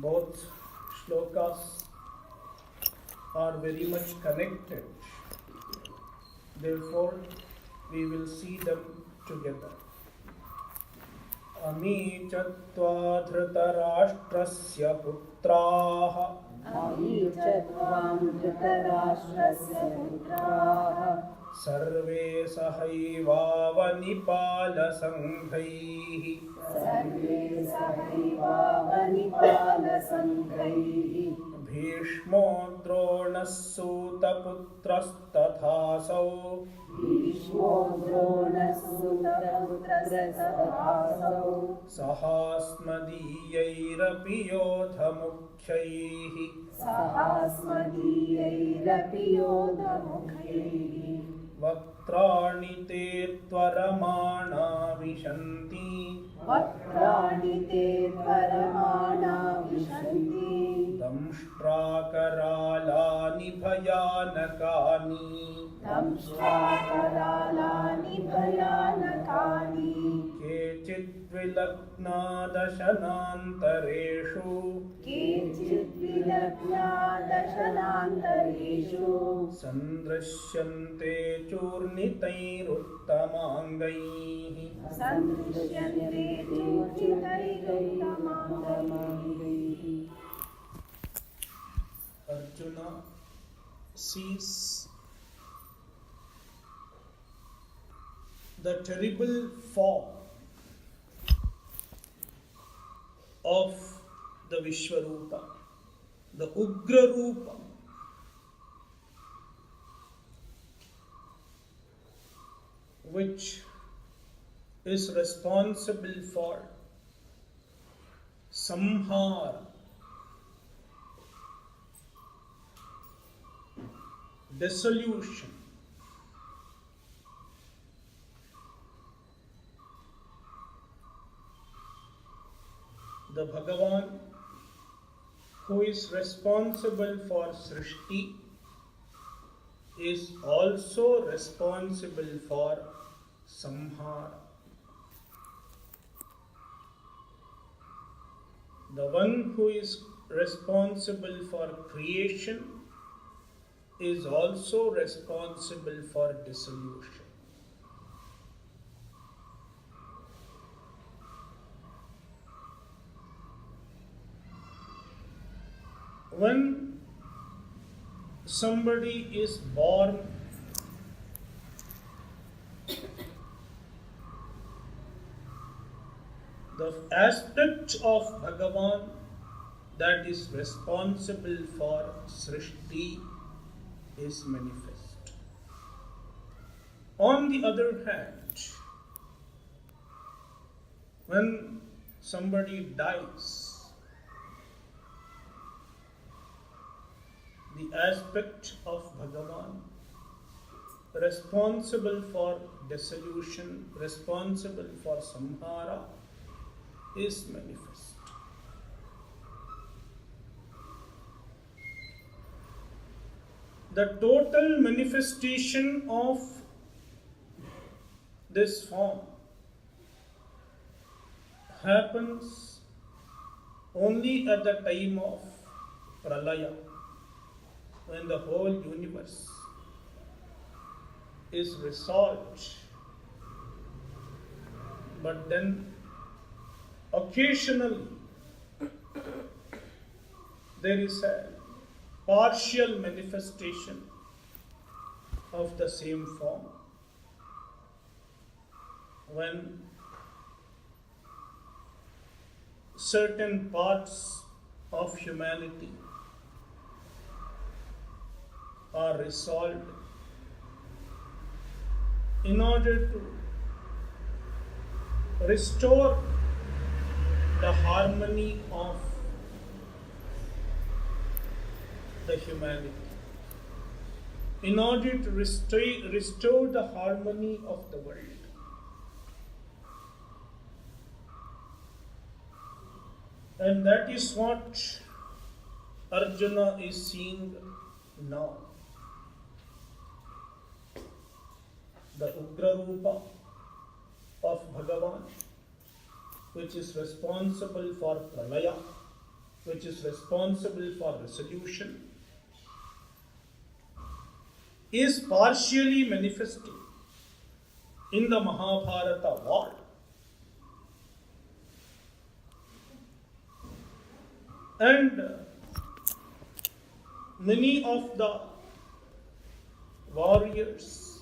Both shlokas are very much connected. Therefore, we will see them together. Ami chatva dhritarashtrasya putraha सर्वे सहैवावनिपालसङ्घैः भीष्मो द्रोणः सूतपुत्रस्तथासौ सहास्मदीयैरपि योधमुख्यैः वक्त्राणि ते त्वरमाणा विशन्ति दंष्ट्राकरालानि भयानकानि केचिद्विलग्ना दशनान्तरेषु सन्दृश्यन्ते चूर्णितैरुत्तमाङ्गैः Arjuna sees the terrible form of the Vishwarupa, the Ugra Rupa, which is responsible for samhara, dissolution, the Bhagavan who is responsible for Srishti is also responsible for Samhara. The one who is responsible for creation is also responsible for dissolution. When somebody is born, the aspect of Bhagavan that is responsible for Srishti is manifest. On the other hand, when somebody dies, the aspect of Bhagavan responsible for dissolution, responsible for samhara is manifest. The total manifestation of this form happens only at the time of pralaya, when the whole universe is resolved. But then occasionally there is a partial manifestation of the same form when certain parts of humanity are resolved in order to restore the harmony of the humanity, in order to restore the harmony of the world. And that is what Arjuna is seeing now. The Ugra Rupa of Bhagavan, which is responsible for Pralaya, which is responsible for resolution, is partially manifesting in the Mahabharata war. And many of the warriors,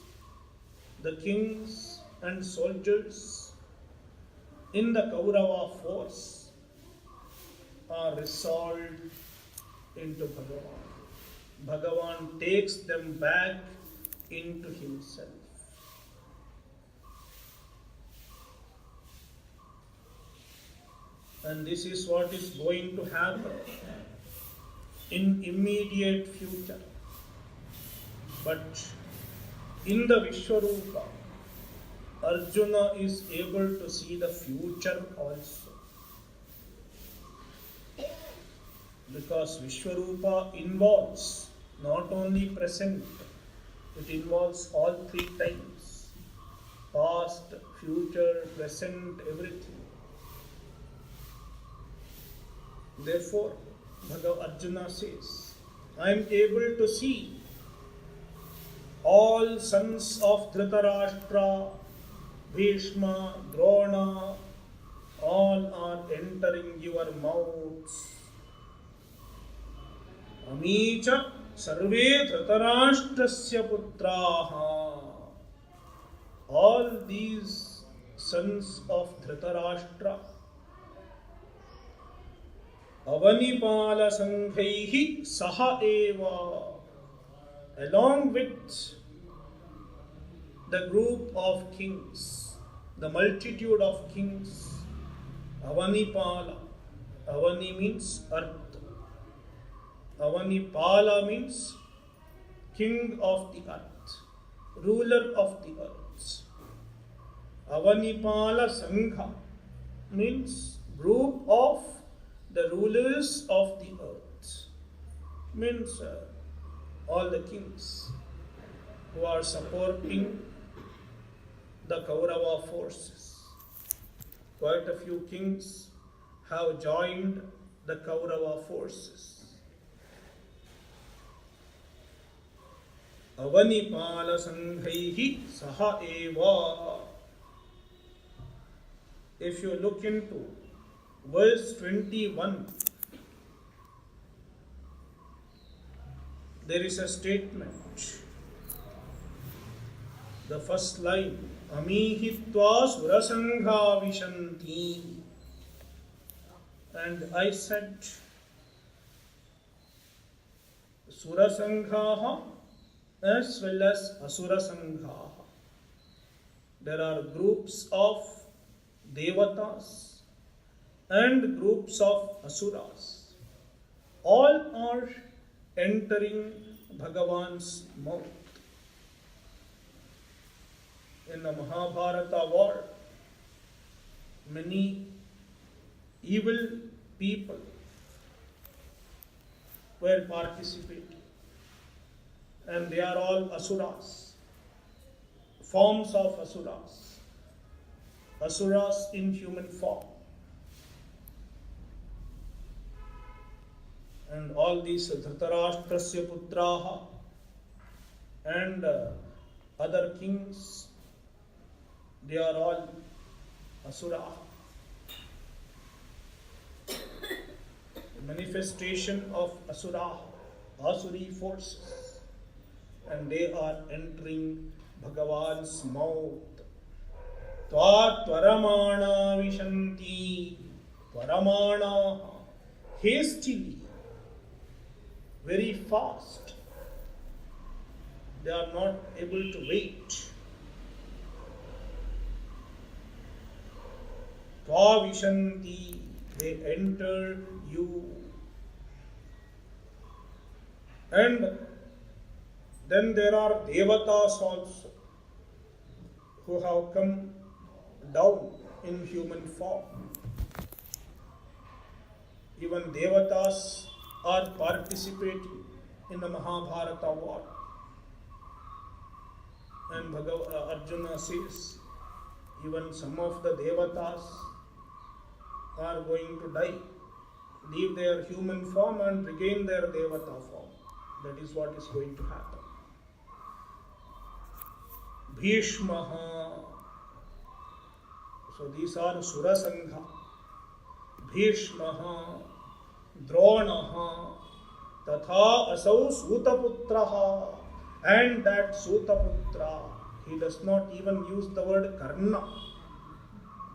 the kings and soldiers in the Kaurava force are resolved into Bhagavan. Bhagavan takes them back into himself. And this is what is going to happen in immediate future. But in the Vishwarupa, Arjuna is able to see the future also. Because Vishwarupa involves not only present, it involves all three times. Past, future, present, everything. Therefore, Arjuna says, I am able to see all sons of Dhritarashtra, Bhishma, Drona, all are entering your mouths. Amicha sarve Dhritarashtrasya putraha. All these sons of Dhritarashtra, Avanipala Sanghaihi Saha Eva, along with the group of kings, the multitude of kings, Avanipala. Avani means earth. Avanipala means king of the earth, ruler of the earth. Avanipala Sangha means group of the rulers of the earth. Means all the kings who are supporting the Kaurava forces. Quite a few kings have joined the Kaurava forces. Avanipala Sanghaihi Saha Eva. If you look into verse 21, there is a statement. The first line, Amihitva Surasangha Vishanti. And I said, Surasangha as well as Asurasangha. There are groups of Devatas and groups of Asuras. All are entering Bhagavan's mouth. In the Mahabharata war, many evil people were participating. And they are all Asuras, forms of Asuras, Asuras in human form. And all these Dhritarashtrasya putraha and other kings, they are all Asura. Manifestation of Asura, Asuri forces. And they are entering Bhagavan's mouth. Tva tvaramana vishanti. Tvaramana, hastily, very fast. They are not able to wait. Tva vishanti, they enter you. And then there are Devatas also who have come down in human form. Even Devatas are participating in the Mahabharata war. And Arjuna says, even some of the Devatas are going to die. leave their human form and regain their Devata form. That is what is going to happen. Bhishmaha. So these are Sura Sangha. Bhishmaha, Dronaha, Tatha Asau Sutaputraha. And that Sutaputra, he does not even use the word Karna.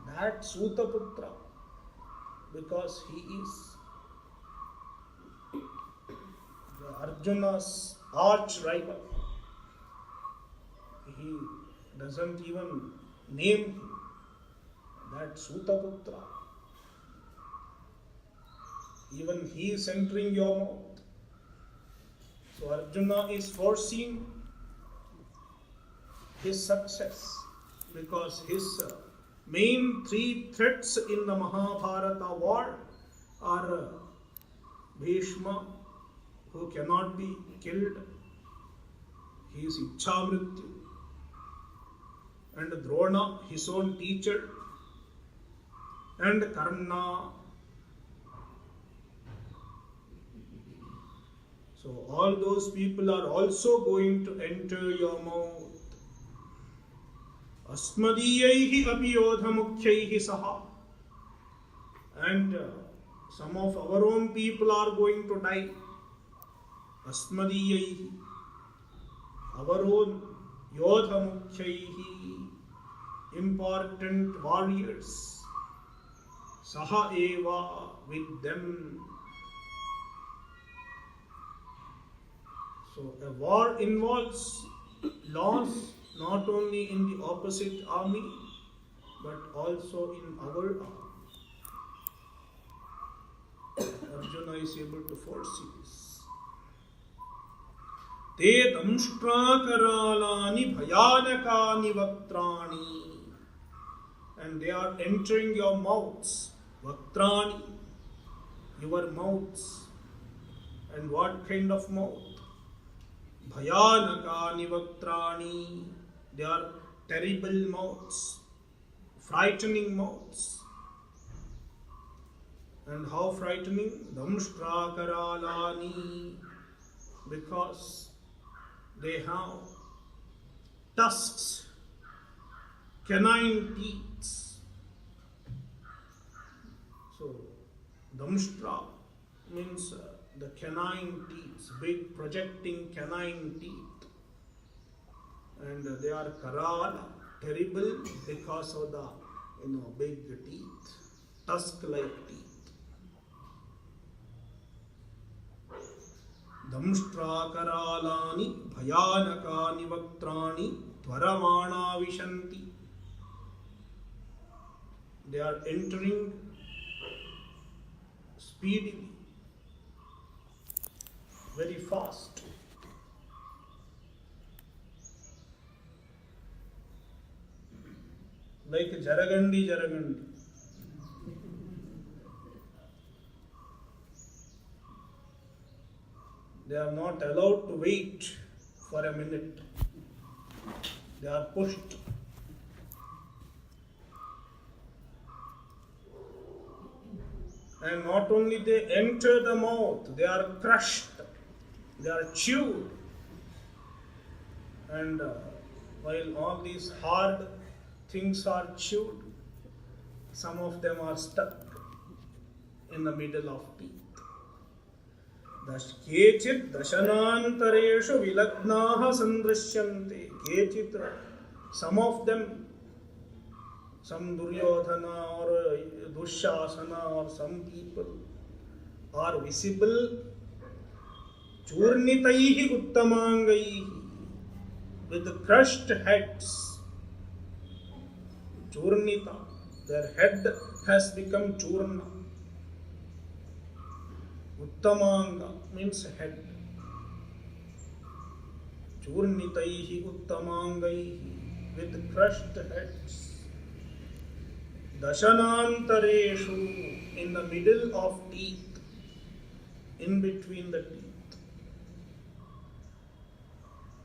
That Sutaputra, because he is Arjuna's arch rival. He doesn't even name him. That Sutaputra. Even he is entering your mouth. So Arjuna is foreseeing his success because his main three threats in the Mahabharata war are Bhishma, who cannot be killed, he is Ichamrityu, and Drona, his own teacher, and Karna. So all those people are also going to enter your mouth. Asmadiyaihi api yodhamukhyaihi saha. And some of our own people are going to die. Asmadiyaihi. Our own yodhamukhyaihi. Important warriors. Saha eva, with them. So a war involves loss not only in the opposite army but also in our army. Arjuna is able to foresee this. Te damshtrakaralani bhayanakani vaktrani. And they are entering your mouths. Vaktrani, your mouths. And what kind of mouth? Bhayanakani vaktrani. They are terrible mouths, frightening mouths. And how frightening? Damshtrakaralani. Because they have tusks, canine teeth. So, Damshtra means the canine teeth, big projecting canine teeth. And they are karala, terrible because of the big teeth, tusk-like teeth. Damshtrakaralani bhayanakani vaktrani tvaramana vishanti. They are entering speedily, very fast. Like Jaragandi. They are not allowed to wait for a minute. They are pushed. And not only they enter the mouth, they are crushed, they are chewed. And while all these hard things are chewed, some of them are stuck in the middle of teeth. Kechit dashanantareshu vilagnaha sandrishyante. Kechit, some of them, some Duryodhana or Dushasana or some people are visible churnitaihi uttamangaihi, with crushed heads. Churnita, their head has become churna. Uttamanga means head. Churnitaihi uttamangaihi, with crushed heads. Dashanantareshu, in the middle of teeth, in between the teeth.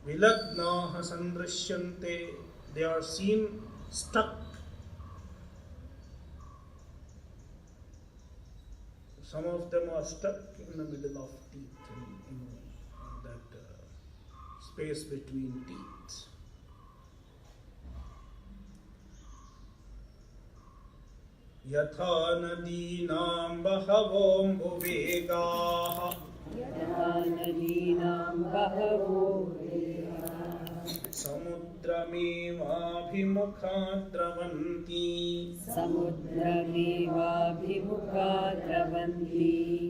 Vilagnaha sandrishyante, they are seen stuck. Some of them are stuck in the middle of teeth, in that space between teeth. Yatha nadinam bahavombuvegaha samudramevaabhimukha dravanti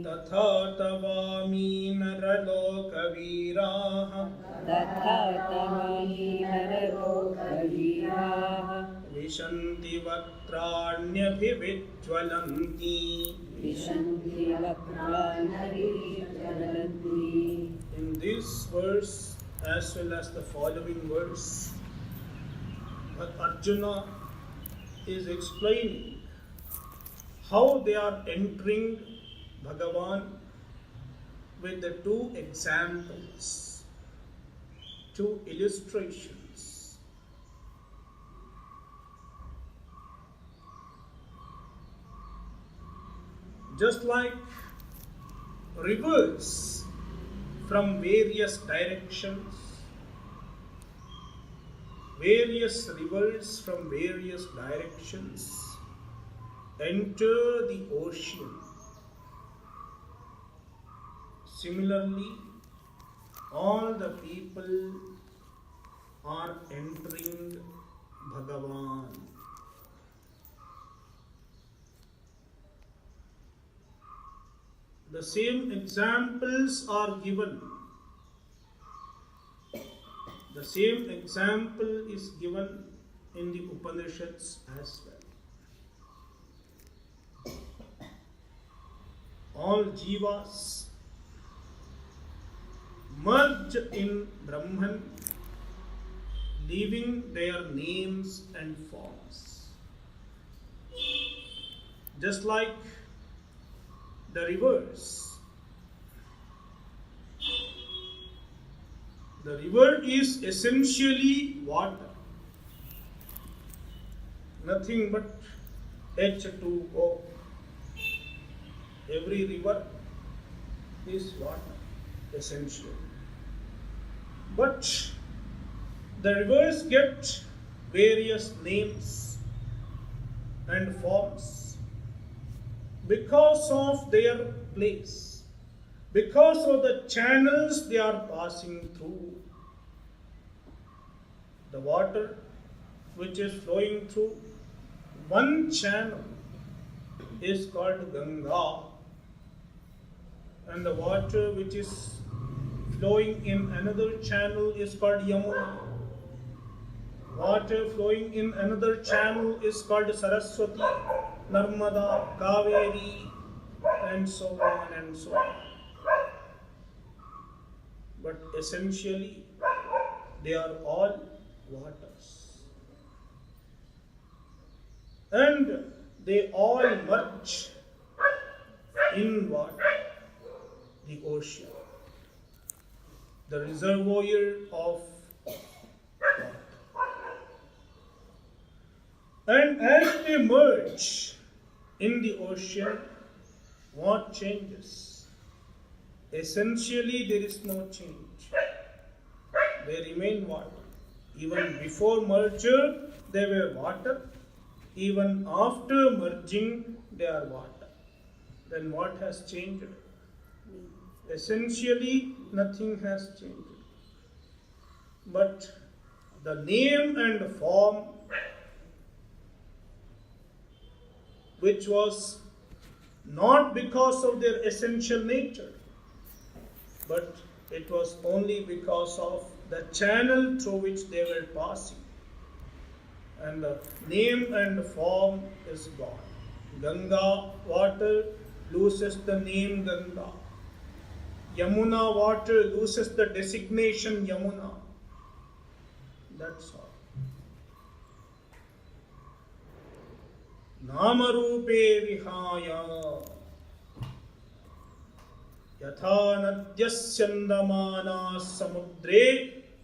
tatha tavami naralokaviraha vishanti vatranyabhivijvalanti. In this verse, as well as the following verse, Arjuna is explaining how they are entering Bhagavan with the two examples, two illustrations. Just like rivers from various directions, various rivers from various directions enter the ocean. Similarly, all the people are entering Bhagavan. The same examples are given. The same example is given in the Upanishads as well. All jivas merge in Brahman, leaving their names and forms. Just like the rivers. The river is essentially water. Nothing but H2O. Every river is water, essentially. But the rivers get various names and forms because of their place, because of the channels they are passing through. The water which is flowing through one channel is called Ganga, and the water which is flowing in another channel is called Yamuna. Water flowing in another channel is called Saraswati, Narmada, Kaveri, and so on and so on. But essentially, they are all waters. And they all merge in what? The ocean. The reservoir of water. And as they merge in the ocean, what changes? Essentially, there is no change. They remain water. Even before merger, they were water. Even after merging, they are water. Then what has changed? Essentially, nothing has changed. But the name and form, which was not because of their essential nature, but it was only because of the channel through which they were passing. And the name and form is gone. Ganga water loses the name Ganga. Yamuna water loses the designation Yamuna. That's all. Namarupe vihaya yatha nadyasyandamana samudre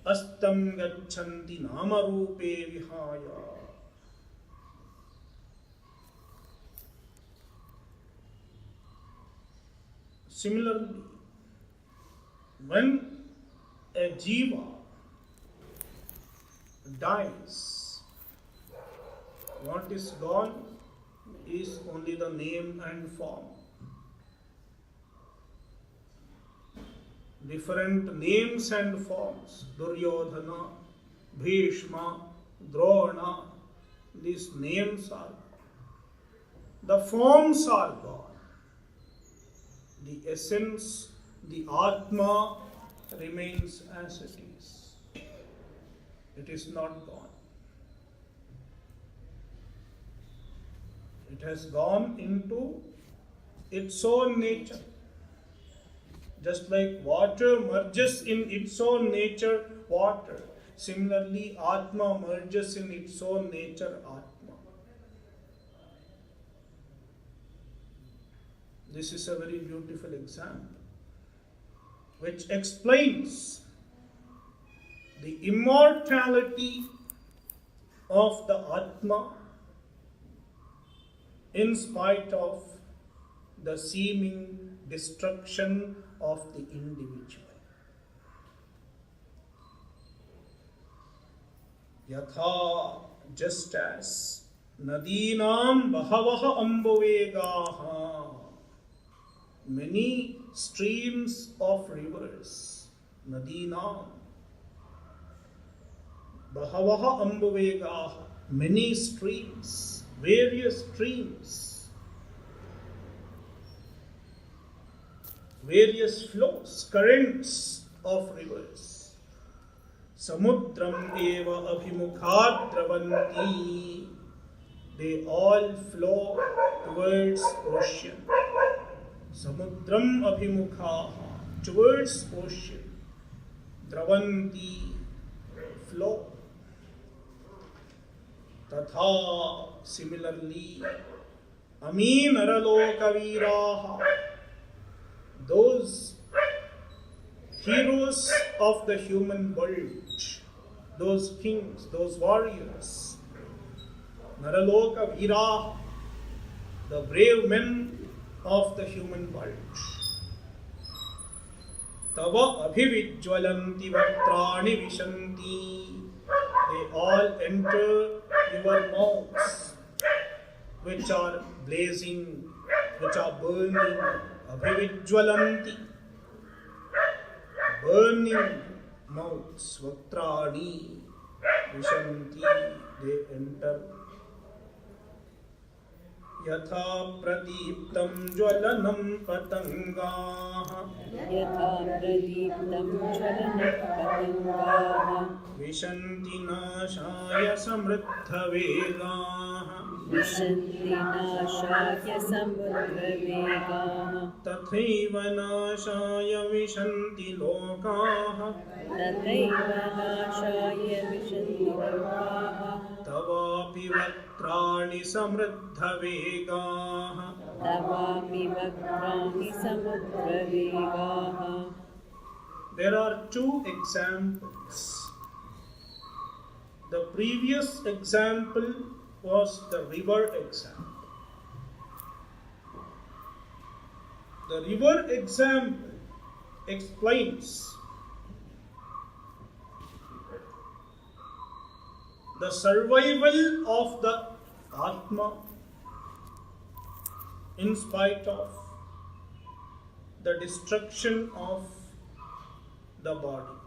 astam gachanti namarupe vihaya. Similarly, when a jiva dies, what is gone is only the name and form. Different names and forms, Duryodhana, Bhishma, Drona, these names are gone. The forms are gone. The essence, the Atma remains as it is. It is not gone. It has gone into its own nature. Just like water merges in its own nature, water. Similarly, Atma merges in its own nature, Atma. This is a very beautiful example which explains the immortality of the Atma in spite of the seeming destruction of the individual. Yatha, just as Nadinam Bahavaha Ambuvegaha, many streams of rivers, Nadinam Bahavaha Ambuvegaha, many streams, various streams, various flows, currents of rivers. Samudram eva abhimukhat dravanti. They all flow towards ocean. Samudram abhimukha, towards ocean. Dravanti, flow. Tatha, similarly, Ami naraloka viraha, those heroes of the human world, those kings, those warriors, Naraloka Vira, the brave men of the human world. Tava abhivijwalanti vatrani vishanti, they all enter your mouths, which are blazing, which are burning. Abhivijwalanti, burning mouths, vatrani, vishanti, they enter. Yatha pradiptam jwalanam patangaha, yatha pradiptam jwalanam patangaha, vishanti nashaya samriddha vegaha, vishanti nashaya samriddha vegaha, tathaiva nashaya vishanti lokaha, tathaiva nashaya vishanti lokaha, tavapi vatrani samriddha vegaha. tavapi vatrani samriddha vegaha. There are two examples. The previous example was the river example. The river example explains the survival of the Atma in spite of the destruction of the body.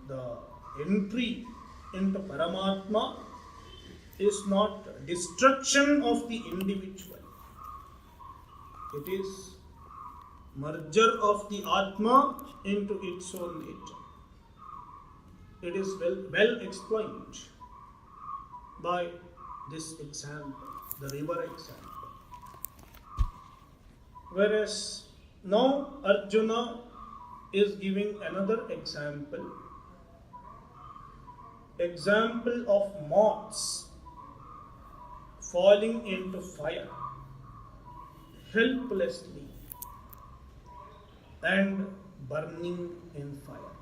The entry into Paramatma is not destruction of the individual. It is merger of the Atma into its own nature. It is well explained by this example, the river example. Whereas now Arjuna is giving another example of moths falling into fire helplessly and burning in fire.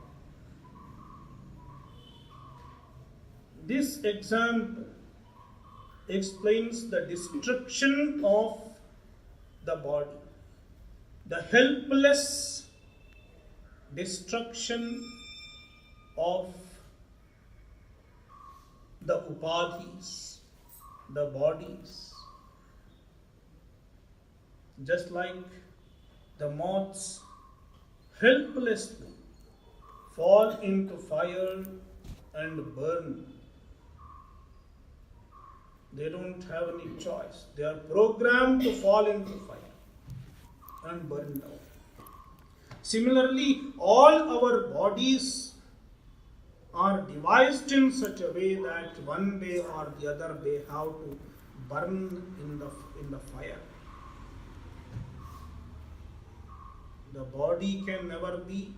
This example explains the destruction of the body. The helpless destruction of the upadhis, the bodies. Just like the moths helplessly fall into fire and burn. They don't have any choice. They are programmed to fall into fire and burn down. Similarly, all our bodies are devised in such a way that one day or the other they have to burn in the fire. The body can never be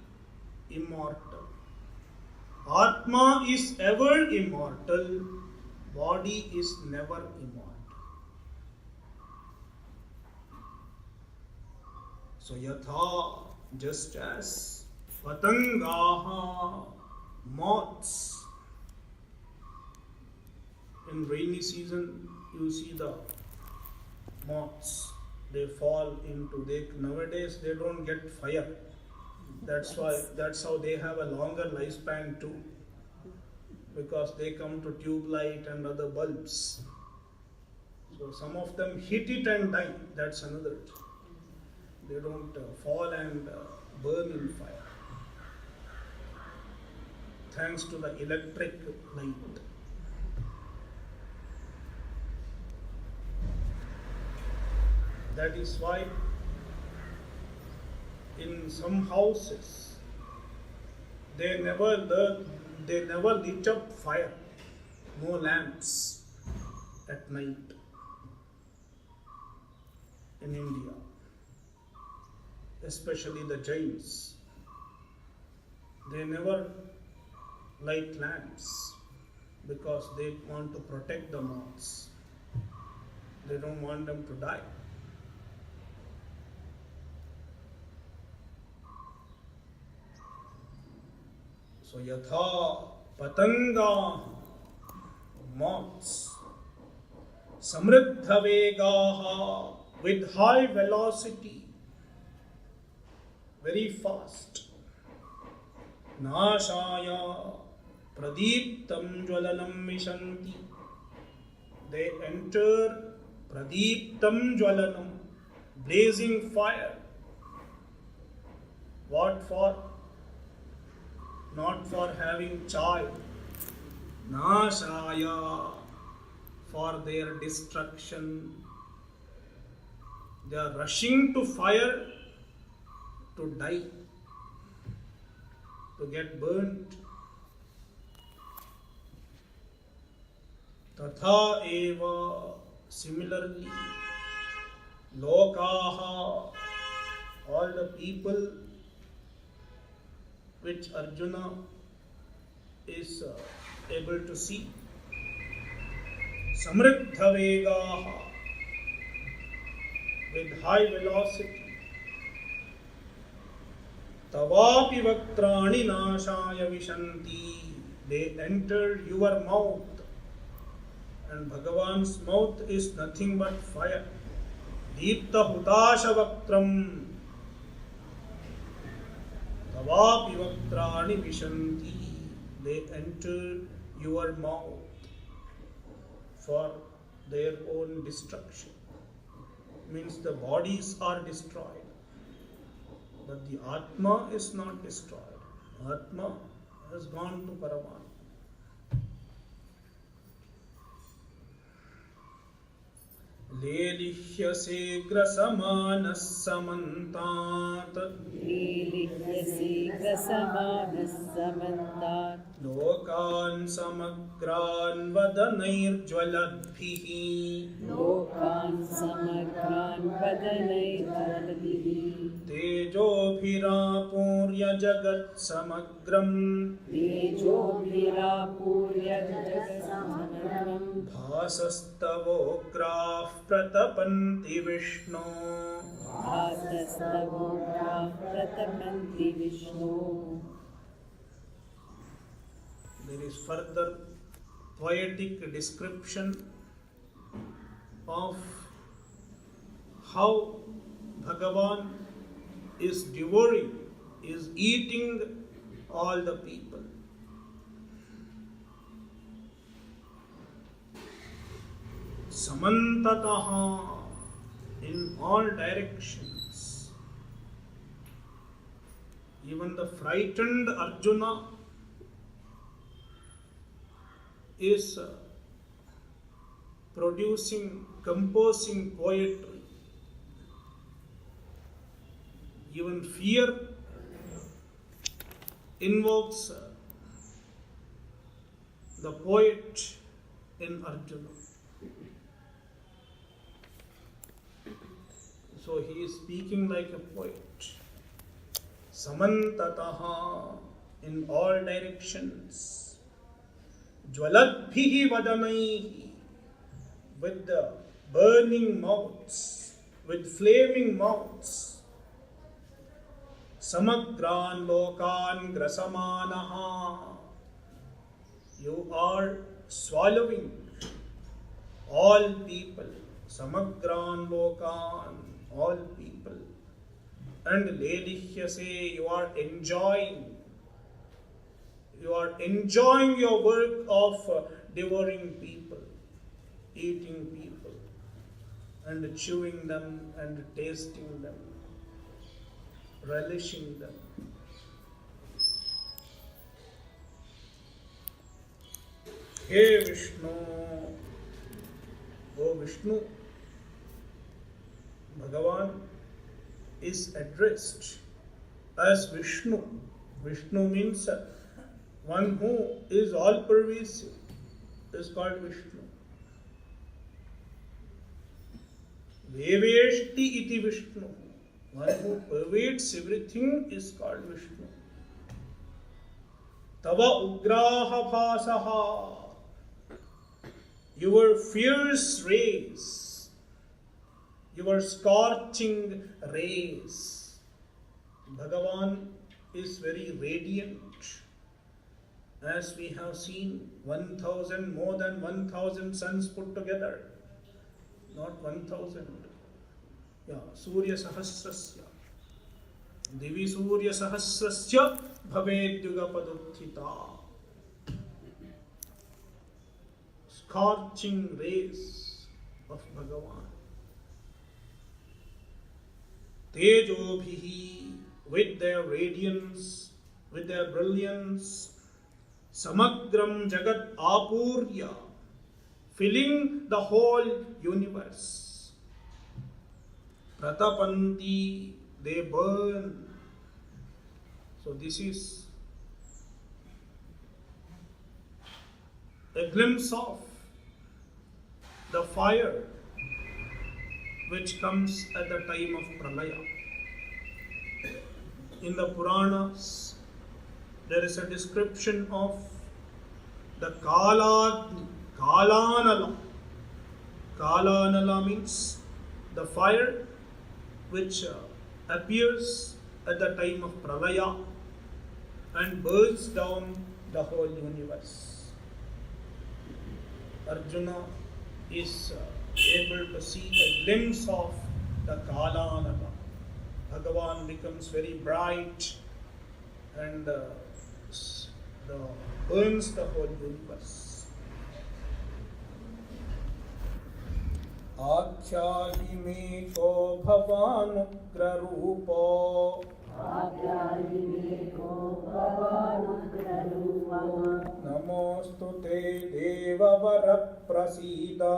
immortal. Atma is ever immortal. Body is never immortal. So yatha, just as patangaha, moths, in rainy season you see the moths, they fall into, nowadays they don't get fire. That's how they have a longer lifespan too, because they come to tube light and other bulbs. So some of them hit it and die. That's another. They don't fall and burn in fire, thanks to the electric light. That is why in some houses they never lit up fire, no lamps at night in India, especially the Jains. They never light lamps because they want to protect the moths. They don't want them to die. So yatha patanga, moths, samriddha vegaha, with high velocity, very fast. Nashaya pradiptam jwalanam vishanti. They enter pradiptam jwalanam, blazing fire. What for? Not for having child. Nashaya, for their destruction. They are rushing to fire to die, to get burnt. Tatha eva, similarly, lokaha, all the people which Arjuna is able to see. Samriddha vegaha, with high velocity. Tavapi vaktrani nashaya vishanti. They enter your mouth. And Bhagavan's mouth is nothing but fire. Deepta hutasha vaktram. Tavapi vaktrani vishanti. They enter your mouth for their own destruction. Means the bodies are destroyed, but the Atma is not destroyed. Atma has gone to Paramatma. Lelihyase grasamanas samantat. Lelihyase grasamanas samantat. Lokan samagran vadanair jwaladbhihi. Lokan samagran vadanair jwaladbhihi. Tejobhirapurya jagat samagram. Tejobhirapurya jagat samagram. Bhasastavograh pratapanti Vishnu. Bhasastavograh pratapanti Vishnu. There is further poetic description of how Bhagavan is devouring, is eating all the people. Samantataha, in all directions. Even the frightened Arjuna is composing poetry. Even fear invokes the poet in Arjuna. So he is speaking like a poet. Samantataha, in all directions. Jvaladbhihi vadanaihi, with the burning mouths, with flaming mouths. Samagran lokan grasamanaha, you are swallowing all people. Samagran lokan, all people. And lelihyase, you are enjoying your work of devouring people, eating people, and chewing them and tasting them, relishing them. Hey Vishnu, O Vishnu, Bhagavan is addressed as Vishnu. Vishnu means one who is all pervasive, is called Vishnu. Veveshti iti Vishnu, one who pervades everything is called Vishnu. Tava ugraha bhasaha, your fierce rays, your scorching rays. Bhagavan is very radiant. As we have seen, more than 1,000 suns put together. Not 1,000. Yeah, Surya Sahasrasya. Divi Surya Sahasrasya Bhavedyuga Paduthita. Scorching rays of Bhagavan. Tejobhihi, with their radiance, with their brilliance. Samagram Jagat Apurya, filling the whole universe. Pratapanti, they burn. So this is a glimpse of the fire which comes at the time of Pralaya. In the Puranas, there is a description of the Kalanala. Kalanala means the fire which appears at the time of Pralaya and burns down the whole universe. Arjuna is able to see a glimpse of the Kalanala. Bhagavan becomes very bright and burns the whole universe. Akhyahi me ko bhavanugra rupo, namostu te deva vara prasida,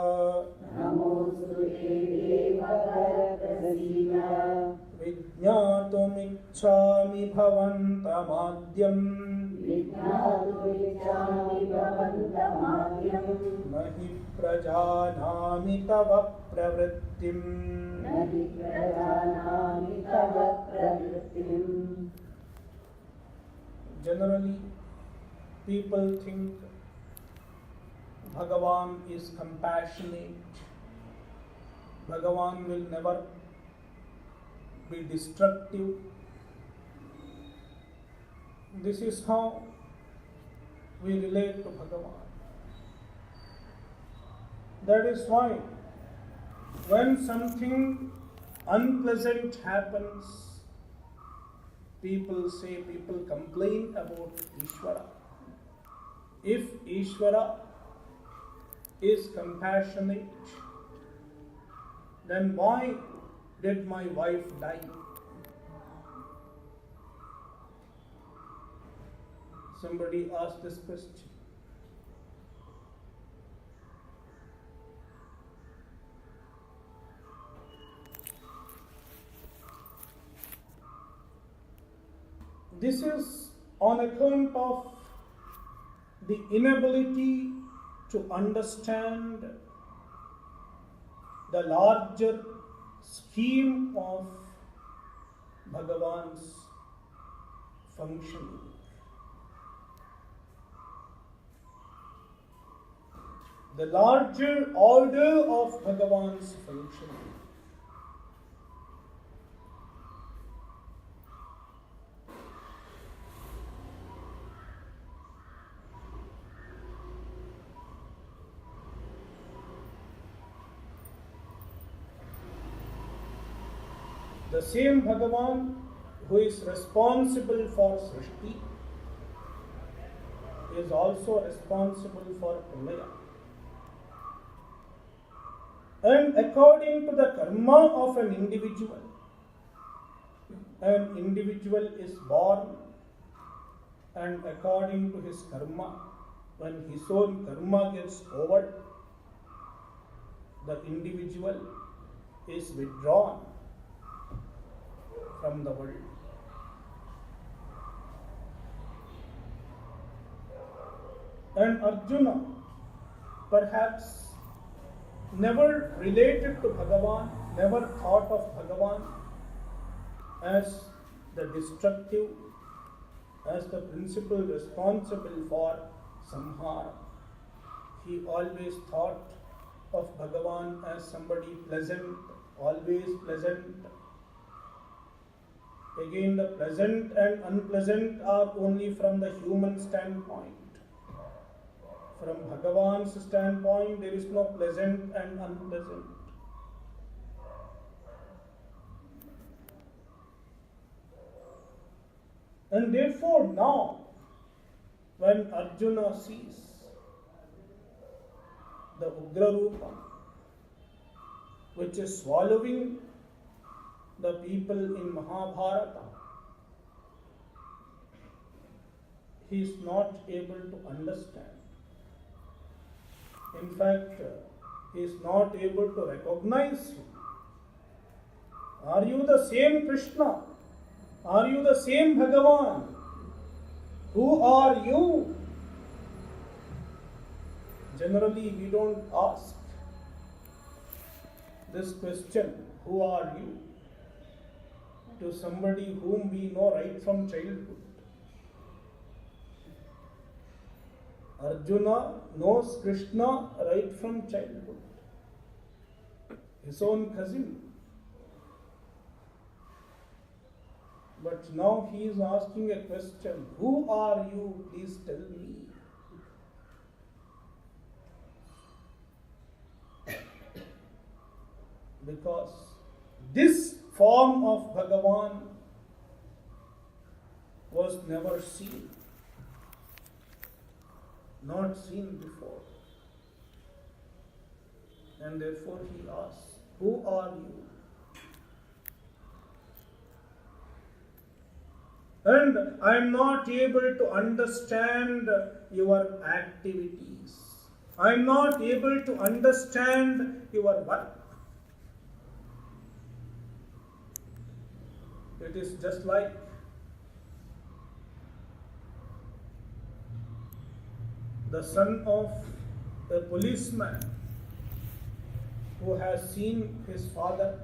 vijñātumiccāmi bhavantamadhyam, mahi prajanāmi tava pravrittim. Generally, people think Bhagavan is compassionate. Bhagavan will never be destructive. This is how we relate to Bhagavan. That is why when something unpleasant happens, people complain about Ishvara. If Ishvara is compassionate, then why did my wife die? Somebody asked this question. This is on account of the inability to understand the larger scheme of Bhagavan's functioning. The larger order of Bhagavan's functioning. The same Bhagavan who is responsible for Srishti is also responsible for Pralaya. And according to the karma of an individual is born, and according to his karma, when his own karma gets over, the individual is withdrawn from the world. And Arjuna perhaps never related to Bhagavan, never thought of Bhagavan as the destructive, as the principal responsible for samhara. He always thought of Bhagavan as somebody pleasant, always pleasant. Again, the pleasant and unpleasant are only from the human standpoint. From Bhagavan's standpoint, there is no pleasant and unpleasant. And therefore now, when Arjuna sees the Ugra Rupa, which is swallowing the people in Mahabharata, he is not able to understand. In fact, he is not able to recognize him. Are you the same Krishna? Are you the same Bhagavan? Who are you? Generally, we don't ask this question, who are you, to somebody whom we know right from childhood. Arjuna knows Krishna right from childhood, his own cousin. But now he is asking a question, who are you? Please tell me. Because this form of Bhagavan was never seen, not seen before. And therefore he asks, who are you? And I am not able to understand your activities. I am not able to understand your work. It is just like the son of a policeman who has seen his father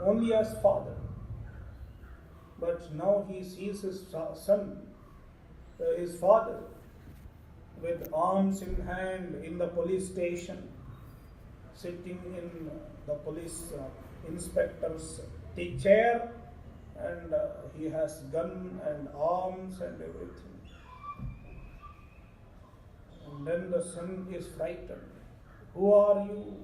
only as father. But now he sees his son, his father, with arms in hand in the police station, sitting in the police inspector's chair, and he has gun and arms and everything. And then the son is frightened. Who are you?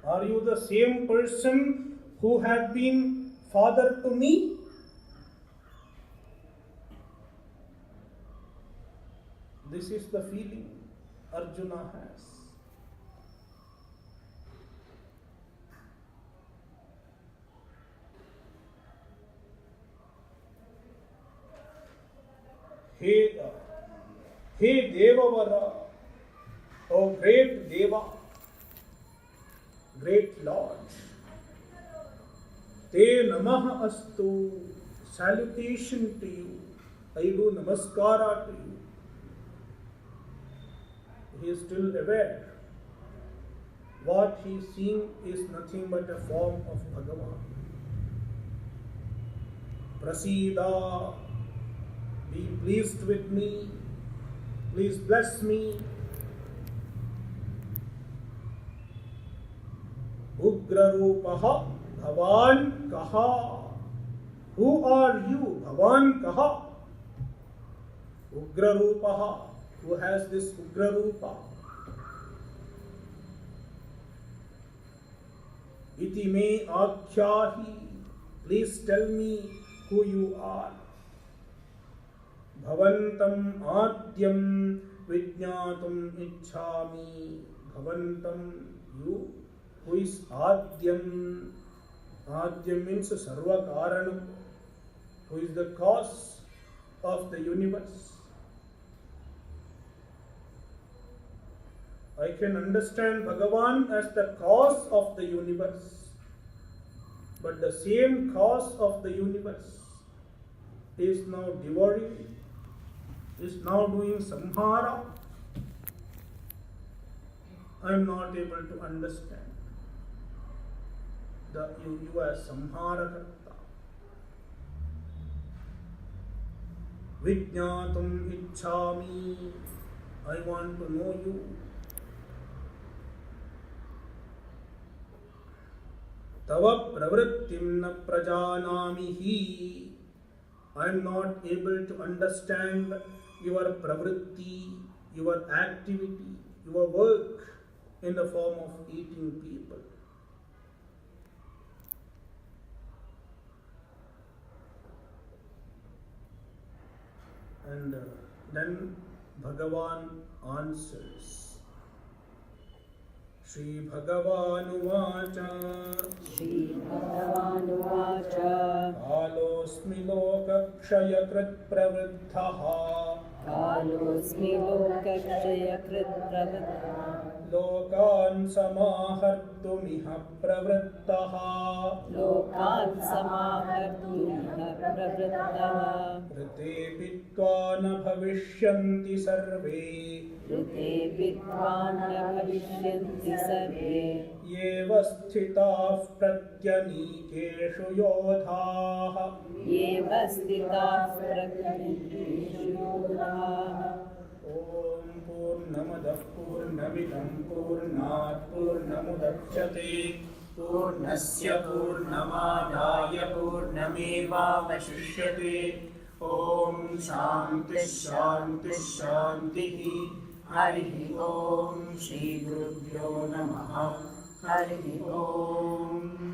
Are you the same person who had been father to me? This is the feeling Arjuna has. Hey Devavara, O great Deva, great Lord, Te Namaha Astu, salutation to you, I do namaskara to you. He is still aware. What he is seeing is nothing but a form of Bhagavan. Prasida, be pleased with me, please bless me. Ugra Rupaha, Bhavan Kaha. Who are you? Bhavan Kaha. Ugra Rupaha. Who has this Ugra Rupa? Iti me akyahi. Please tell me who you are. Bhavantam adyam vijñātum ichchāmi. Bhavantam, you, who is adyam. Adyam means sarva karanam, who is the cause of the universe. I can understand Bhagavan as the cause of the universe, but the same cause of the universe is now devouring, is now doing samhara. I am not able to understand you as samhara karta. Vijñātum ichchāmi, I want to know you. Tava pravrittim na prajanamihi, I am not able to understand your pravritti, your activity, your work in the form of eating people. And then Bhagavan answers. Shri Bhagavanuvacha. Shri Bhagavanuvacha. Kalosmi lokakshayakrit pravriddhaha. Kalosmi lokakshayakrit pravriddhaha. Lokan samahartumiha pravriddhaha. Lokan samahartumiha pravriddhaha. Rite pitva na bhavishyanti sarve. Rite pitva na bhavishyanti sarve. Yeva sthitah pratyanikeshu yodhaah. Yeva sthitah pratyanikeshu yodhaah. Om Purnamadah Purnamidam Purnat Purnamudachyate Purnasya Purnamadaya Purnamevavashishyate. Om Shanti Shanti Shanti. Hari Om Shri Gurubhyo Namaha. Hari Om.